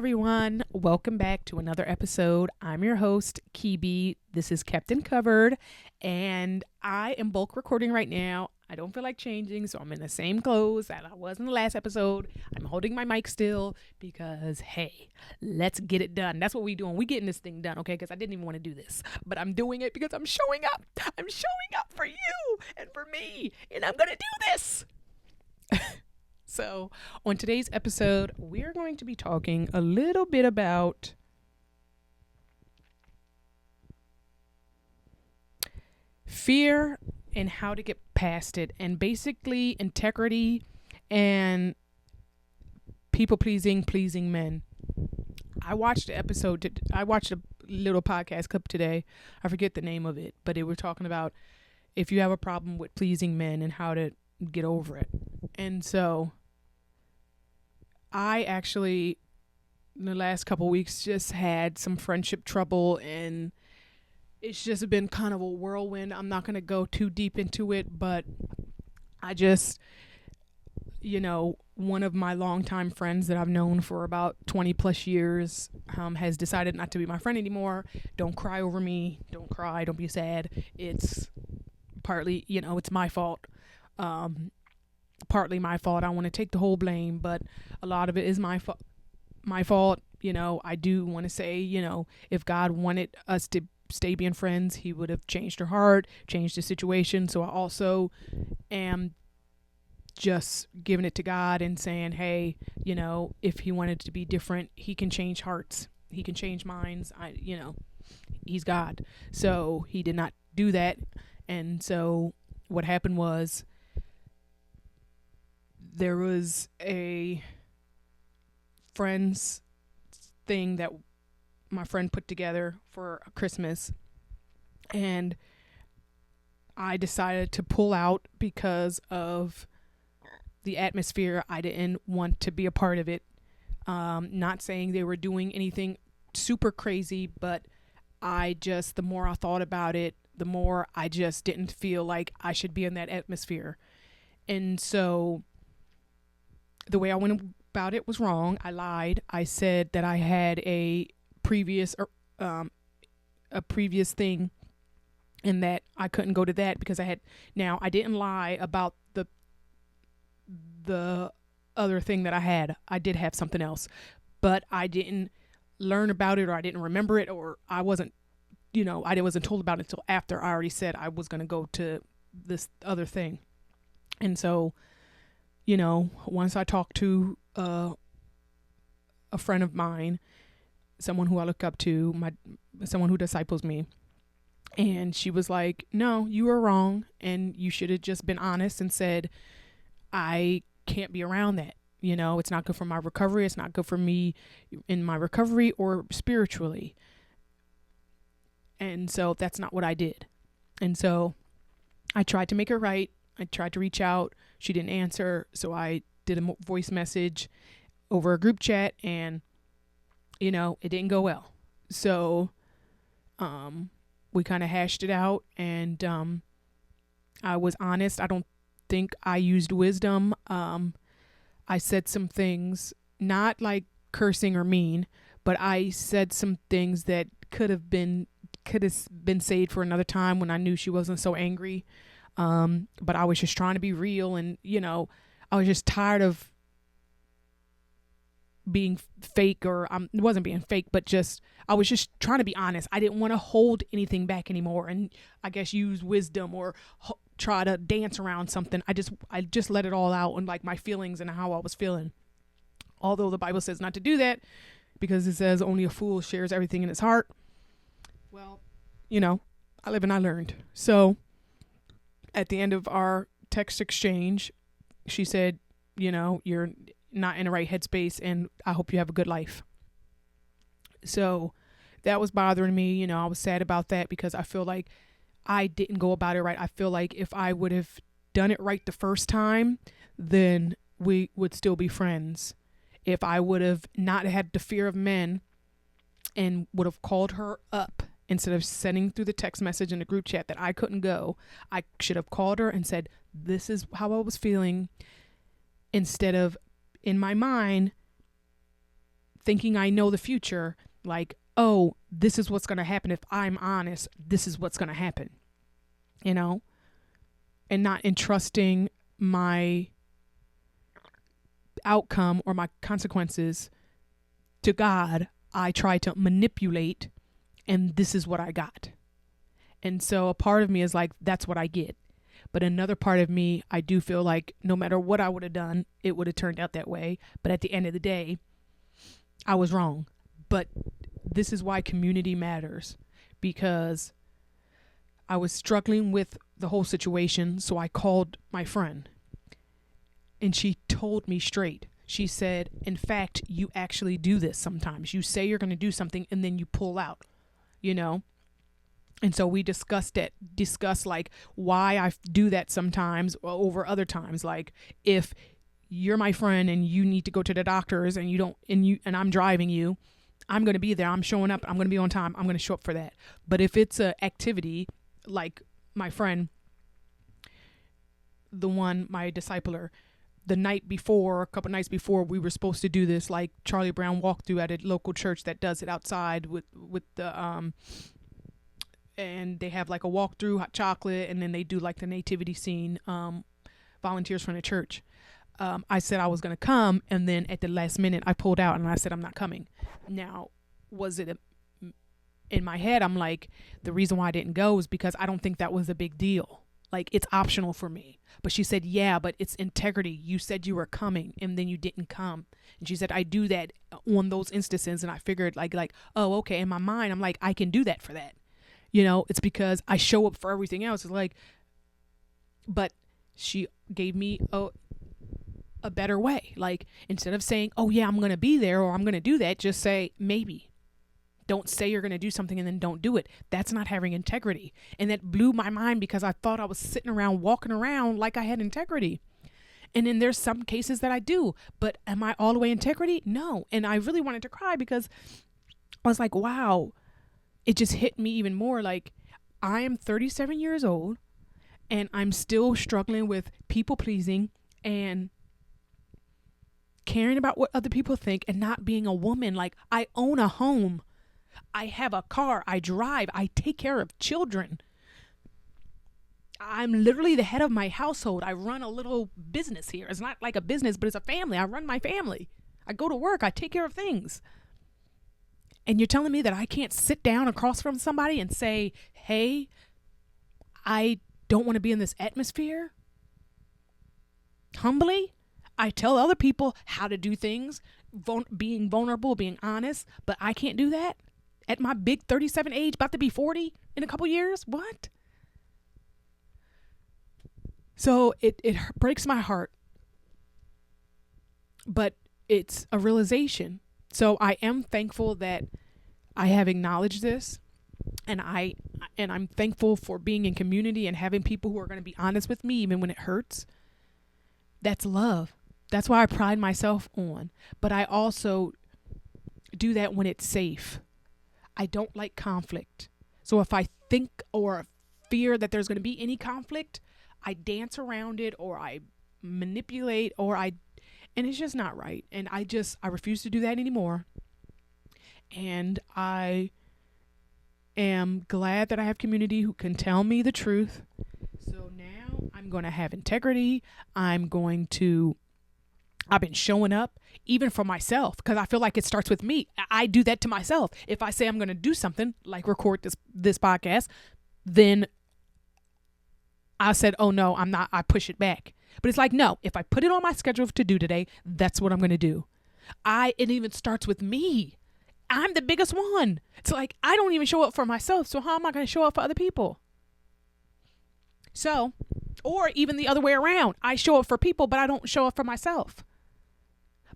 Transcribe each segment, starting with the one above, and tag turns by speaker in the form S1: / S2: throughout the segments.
S1: everyone. Welcome back to another episode. I'm your host, Keebie. This is Captain Covered, and I am bulk recording right now. I don't feel like changing, so I'm in the same clothes that I was in the last episode. I'm holding my mic still because, hey, let's get it done. That's what we're doing. We getting this thing done, okay? Because I didn't even want to do this, but I'm doing it because I'm showing up. I'm showing up for you and for me, and I'm going to do this. So, on today's episode, we're going to be talking a little bit about fear and how to get past it, and basically integrity and pleasing men. I watched a little podcast clip today. I forget the name of it, but they were talking about if you have a problem with pleasing men and how to get over it. And so I actually, in the last couple of weeks, just had some friendship trouble, and it's just been kind of a whirlwind. I'm not going to go too deep into it, but I just, one of my longtime friends that I've known for about 20 plus years has decided not to be my friend anymore. Don't cry over me. Don't cry. Don't be sad. It's partly, it's my fault. Partly my fault. I want to take the whole blame, but a lot of it is my fault. I do want to say, if God wanted us to stay being friends, he would have changed her heart, changed the situation. So I also am just giving it to God and saying, hey, if he wanted to be different, he can change hearts. He can change minds. He's God. So he did not do that. And so what happened was, there was a friend's thing that my friend put together for Christmas, and I decided to pull out because of the atmosphere. I didn't want to be a part of it. Not saying they were doing anything super crazy, but the more I thought about it, the more I just didn't feel like I should be in that atmosphere. And so the way I went about it was wrong. I lied. I said that I had a previous thing, and that I couldn't go to that because I had. Now, I didn't lie about the other thing that I had. I did have something else, but I didn't learn about it, or I didn't remember it, or I wasn't told about it until after I already said I was going to go to this other thing. And so, once I talked to a friend of mine, someone who I look up to, someone who disciples me, and she was like, no, you were wrong, and you should have just been honest and said, I can't be around that. It's not good for my recovery. It's not good for me in my recovery or spiritually. And so that's not what I did. And so I tried to make her right. I tried to reach out. She didn't answer, so I did a voice message over a group chat, and, it didn't go well. So we kind of hashed it out, and I was honest. I don't think I used wisdom. I said some things, not like cursing or mean, but I said some things that could have been saved for another time when I knew she wasn't so angry. But I was just trying to be real, and, I was just tired of being fake, or it wasn't being fake, but I was just trying to be honest. I didn't want to hold anything back anymore, and I guess use wisdom or try to dance around something. I just let it all out, and like my feelings and how I was feeling. Although the Bible says not to do that, because it says only a fool shares everything in his heart. Well, I live and I learned. So at the end of our text exchange, she said, you're not in the right headspace, and I hope you have a good life. So that was bothering me. I was sad about that because I feel like I didn't go about it right. I feel like if I would have done it right the first time, then we would still be friends. If I would have not had the fear of men and would have called her up instead of sending through the text message in the group chat that I couldn't go, I should have called her and said, this is how I was feeling, instead of, in my mind, thinking I know the future, like, oh, this is what's going to happen if I'm honest. This is what's going to happen, you know, and not entrusting my outcome or my consequences to God. I try to manipulate, and this is what I got. And so a part of me is like, that's what I get. But another part of me, I do feel like no matter what I would have done, it would have turned out that way. But at the end of the day, I was wrong. But this is why community matters, because I was struggling with the whole situation. So I called my friend, and she told me straight. She said, in fact, you actually do this sometimes. You say you're going to do something and then you pull out, you know? And so we discussed like why I do that sometimes over other times. Like if you're my friend and you need to go to the doctors and and I'm driving you, I'm going to be there. I'm showing up. I'm going to be on time. I'm going to show up for that. But if it's a activity like my friend, my discipler, the night before, a couple nights before, we were supposed to do this like Charlie Brown walkthrough at a local church that does it outside with the and they have like a walkthrough, hot chocolate, and then they do like the nativity scene, volunteers from the church. I said I was going to come, and then at the last minute I pulled out and I said I'm not coming. Now, in my head, I'm like, the reason why I didn't go is because I don't think that was a big deal. Like, it's optional for me. But she said, yeah, but it's integrity. You said you were coming and then you didn't come. And she said, I do that on those instances. And I figured like, oh, okay. In my mind, I'm like, I can do that for that. You know, it's because I show up for everything else. It's like, but she gave me a better way. Like, instead of saying, oh yeah, I'm going to be there or I'm going to do that, just say maybe. Don't say you're going to do something and then don't do it. That's not having integrity. And that blew my mind because I thought I was sitting around walking around like I had integrity. And then there's some cases that I do, but am I all the way integrity? No. And I really wanted to cry because I was like, wow, it just hit me even more. Like, I am 37 years old and I'm still struggling with people pleasing and caring about what other people think and not being a woman. Like, I own a home. I have a car. I drive. I take care of children. I'm literally the head of my household. I run a little business here. It's not like a business, but it's a family. I run my family. I go to work. I take care of things. And you're telling me that I can't sit down across from somebody and say, hey, I don't want to be in this atmosphere? Humbly, I tell other people how to do things, being vulnerable, being honest, but I can't do that at my big 37 age, about to be 40 in a couple years. What? So it breaks my heart, but it's a realization. So I am thankful that I have acknowledged this, and I'm thankful for being in community and having people who are going to be honest with me even when it hurts. That's love. That's why I pride myself on. But I also do that when it's safe. I don't like conflict. So if I think or fear that there's going to be any conflict, I dance around it or I manipulate and it's just not right. And I refuse to do that anymore. And I am glad that I have community who can tell me the truth. So now I'm going to have integrity. I've been showing up even for myself because I feel like it starts with me. I do that to myself. If I say I'm going to do something like record this podcast, then I said, oh no, I'm not. I push it back. But it's like, no, if I put it on my schedule to do today, that's what I'm going to do. It even starts with me. I'm the biggest one. It's like, I don't even show up for myself. So how am I going to show up for other people? So, or even the other way around. I show up for people, but I don't show up for myself.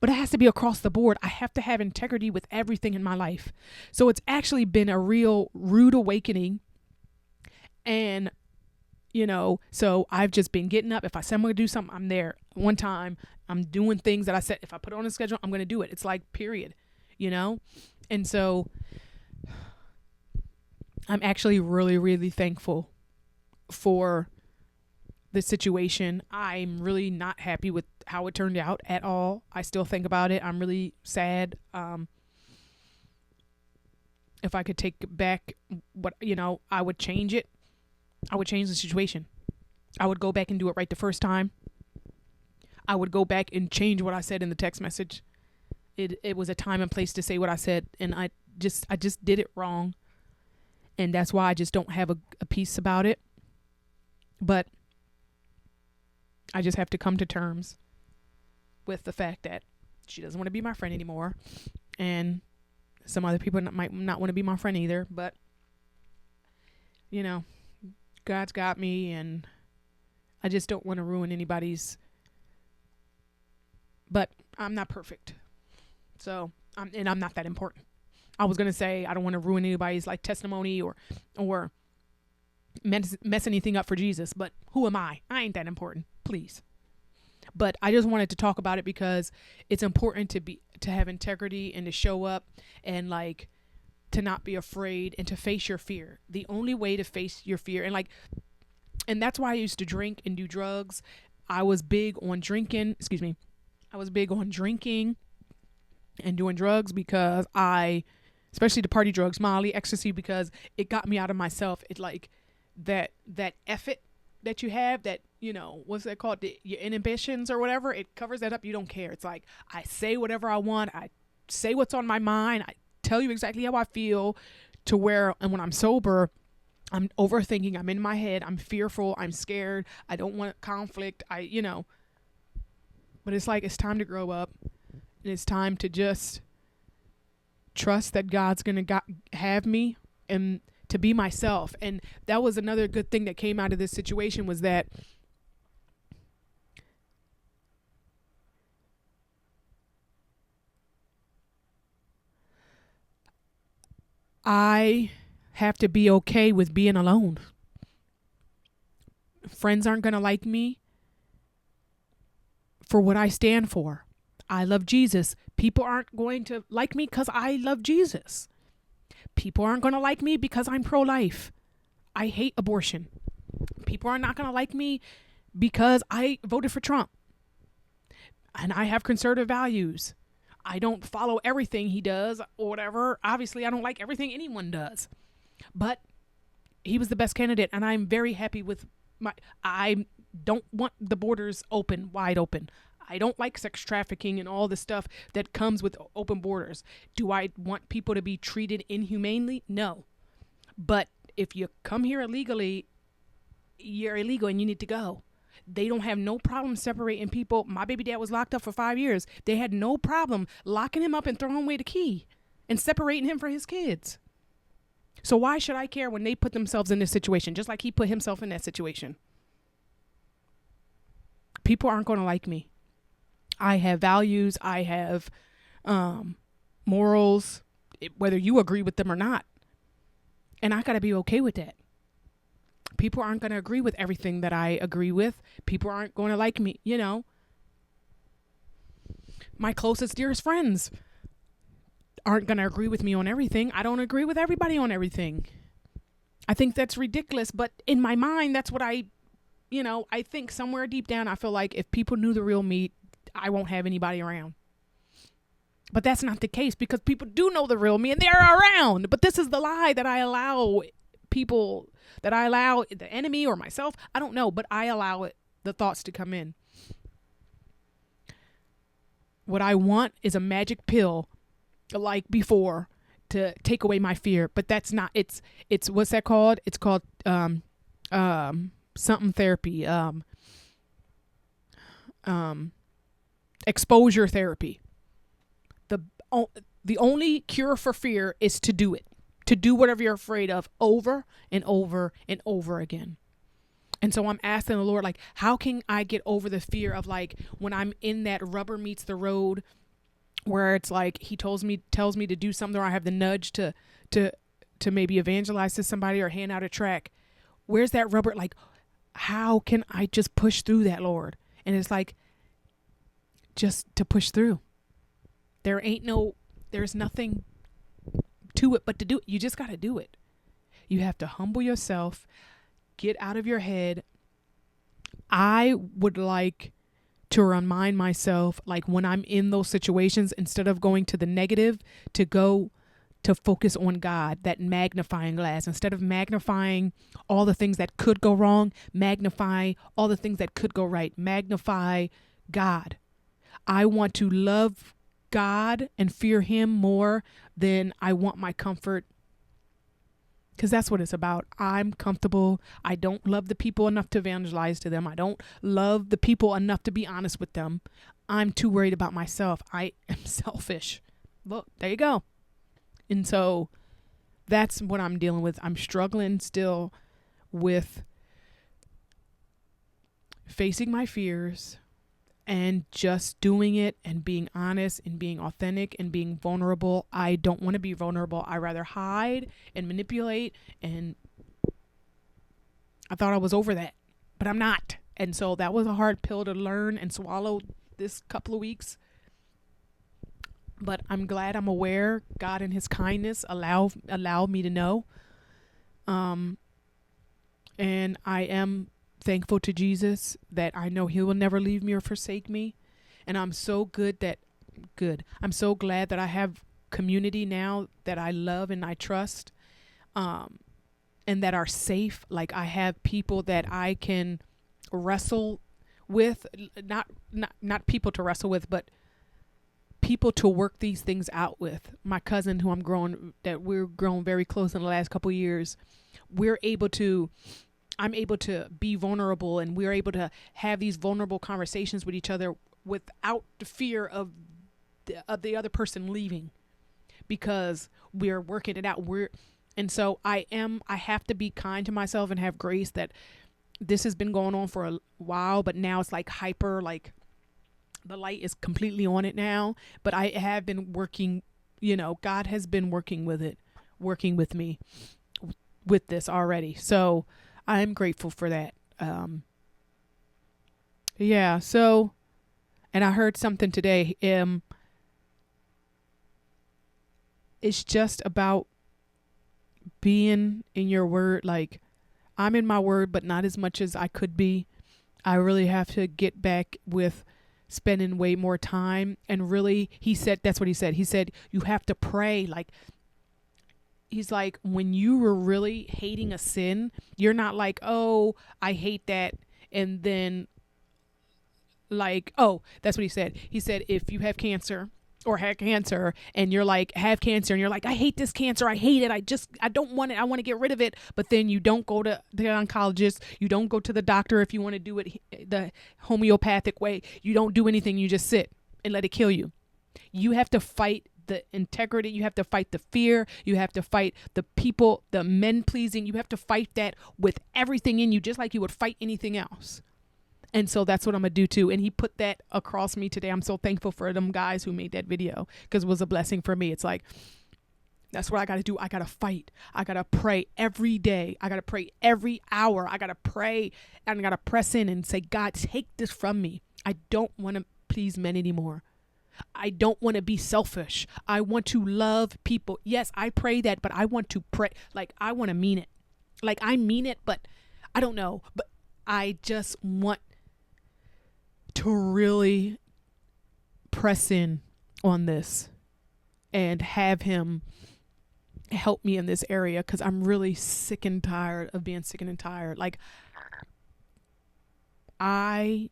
S1: But it has to be across the board. I have to have integrity with everything in my life. So it's actually been a real rude awakening. And, so I've just been getting up. If I say I'm going to do something, I'm there. One time, I'm doing things that I said, if I put it on a schedule, I'm going to do it. It's like, period, And so I'm actually really, really thankful for the situation. I'm really not happy with how it turned out at all. I still think about it. I'm really sad. if I could take back what, I would change it. I would change the situation. I would go back and do it right the first time. I would go back and change what I said in the text message. It was a time and place to say what I said, and I just did it wrong. And that's why I just don't have a peace about it. But I just have to come to terms with the fact that she doesn't want to be my friend anymore. And some other people might not want to be my friend either. But, God's got me, and I just don't want to ruin anybody's. But I'm not perfect. So, I'm not that important. I was going to say I don't want to ruin anybody's like testimony or mess anything up for Jesus, but who am I? I ain't that important, please. But I just wanted to talk about it because it's important to have integrity and to show up and like to not be afraid and to face your fear. The only way to face your fear and that's why I used to drink and do drugs. I was big on drinking, I was big on drinking and doing drugs because especially the party drugs, Molly, ecstasy, because it got me out of myself. It like that effort that you have, that, what's that called? Your inhibitions or whatever. It covers that up. You don't care. It's like, I say whatever I want. I say what's on my mind. I tell you exactly how I feel and when I'm sober, I'm overthinking. I'm in my head. I'm fearful. I'm scared. I don't want conflict. But it's like, it's time to grow up, and it's time to just trust that God's going to have me and to be myself. And that was another good thing that came out of this situation, was that I have to be okay with being alone. Friends aren't going to like me for what I stand for. I love Jesus. People aren't going to like me because I love Jesus. People aren't going to like me because I'm pro-life. I hate abortion. People are not going to like me because I voted for Trump. And I have conservative values. I don't follow everything he does or whatever. Obviously, I don't like everything anyone does. But he was the best candidate, and I'm very happy with I don't want the borders wide open. I don't like sex trafficking and all the stuff that comes with open borders. Do I want people to be treated inhumanely? No. But if you come here illegally, you're illegal and you need to go. They don't have no problem separating people. My baby dad was locked up for 5 years. They had no problem locking him up and throwing away the key and separating him from his kids. So why should I care when they put themselves in this situation, just like he put himself in that situation? People aren't going to like me. I have values. I have morals, whether you agree with them or not. And I got to be okay with that. People aren't going to agree with everything that I agree with. People aren't going to like me, My closest, dearest friends aren't going to agree with me on everything. I don't agree with everybody on everything. I think that's ridiculous, but in my mind, that's what I think somewhere deep down, I feel like if people knew the real me, I won't have anybody around. But that's not the case, because people do know the real me and they're around. But this is the lie that I allow people, that I allow the enemy or myself. I don't know, but I allow the thoughts to come in. What I want is a magic pill like before to take away my fear. But that's not, it's what's that called? It's called something therapy. Exposure therapy. The only cure for fear is to do it. To do whatever you're afraid of over and over and over again. And so I'm asking the Lord, like, how can I get over the fear of, like, when I'm in that rubber meets the road, where it's like he tells me to do something, or I have the nudge to maybe evangelize to somebody or hand out a tract. Where's that rubber? Like, how can I just push through that, Lord? And it's like, just to push through. There's nothing to it but to do it. You just got to do it. You have to humble yourself, get out of your head. I would like to remind myself, like, when I'm in those situations, instead of going to the negative, to go to focus on God, that magnifying glass. Instead of magnifying all the things that could go wrong, magnify all the things that could go right. Magnify God. I want to love God and fear him more than I want my comfort, because that's what it's about. I'm comfortable. I don't love the people enough to evangelize to them. I don't love the people enough to be honest with them. I'm too worried about myself. I am selfish. Look, there you go. And so that's what I'm dealing with. I'm struggling still with facing my fears and just doing it and being honest and being authentic and being vulnerable. I don't want to be vulnerable. I rather hide and manipulate. And I thought I was over that, but I'm not. And so that was a hard pill to learn and swallow this couple of weeks. But I'm glad I'm aware. God in his kindness allowed me to know. And I am thankful to Jesus that I know he will never leave me or forsake me. And I'm so I'm so glad that I have community now that I love and I trust, and that are safe. Like, I have people that I can wrestle with, not people to wrestle with, but people to work these things out with. My cousin, who we're grown very close in the last couple of years, I'm able to be vulnerable, and we're able to have these vulnerable conversations with each other without the fear of the other person leaving, because we're working it out. And so I have to be kind to myself and have grace that this has been going on for a while, but now it's like hyper, like the light is completely on it now. But I have been working, God has been working with me with this already. So I'm grateful for that. So, and I heard something today. It's just about being in your word. Like, I'm in my word, but not as much as I could be. I really have to get back with spending way more time. And really, that's what he said. He said, you have to pray. Like, he's like, when you were really hating a sin, you're not like, oh, I hate that. And then like, oh, that's what he said. He said, if you have cancer or had cancer and you're like, have cancer, and you're like, I hate this cancer. I hate it. I don't want it. I want to get rid of it. But then you don't go to the oncologist. You don't go to the doctor if you want to do it the homeopathic way. You don't do anything. You just sit and let it kill you. You have to fight the integrity. You have to fight the fear. You have to fight the people, the men pleasing. You have to fight that with everything in you, just like you would fight anything else. And so that's what I'm going to do too. And he put that across me today. I'm so thankful for them guys who made that video, because it was a blessing for me. It's like, that's what I got to do. I got to fight. I got to pray every day. I got to pray every hour. I got to pray, and I got to press in and say, God, take this from me. I don't want to please men anymore. I don't want to be selfish. I want to love people. Yes, I pray that, but I want to pray. Like, I want to mean it. Like, I mean it, but I don't know. But I just want to really press in on this and have him help me in this area, because I'm really sick and tired of being sick and tired. Like, I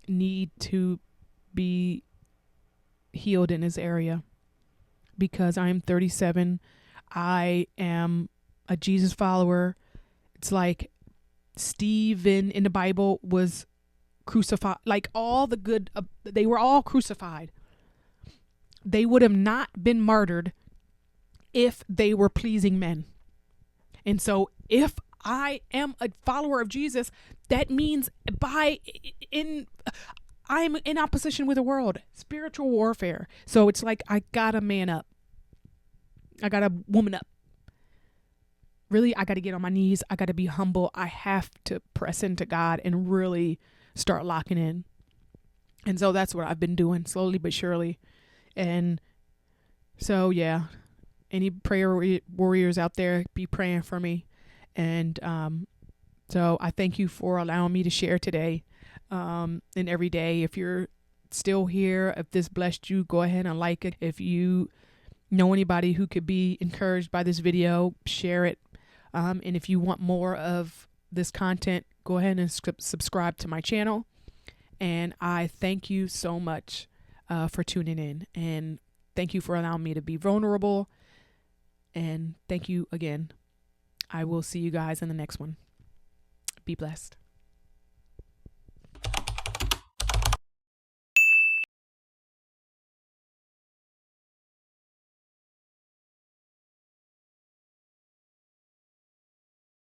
S1: need to be healed in this area, because I am 37. I am a Jesus follower. It's like Stephen in the Bible was crucified. Like, all the good, they were all crucified. They would have not been martyred if they were pleasing men. And so if I am a follower of Jesus, that means I'm in opposition with the world, spiritual warfare. So it's like, I gotta man up. I gotta woman up. Really, I gotta get on my knees. I gotta be humble. I have to press into God and really start locking in. And so that's what I've been doing, slowly but surely. And so, yeah, any prayer warriors out there, be praying for me. And so I thank you for allowing me to share today. And every day, if you're still here, if this blessed you, go ahead and like it. If you know anybody who could be encouraged by this video, share it. And if you want more of this content, go ahead and subscribe to my channel. And I thank you so much for tuning in. And thank you for allowing me to be vulnerable. And thank you again. I will see you guys in the next one. Be blessed.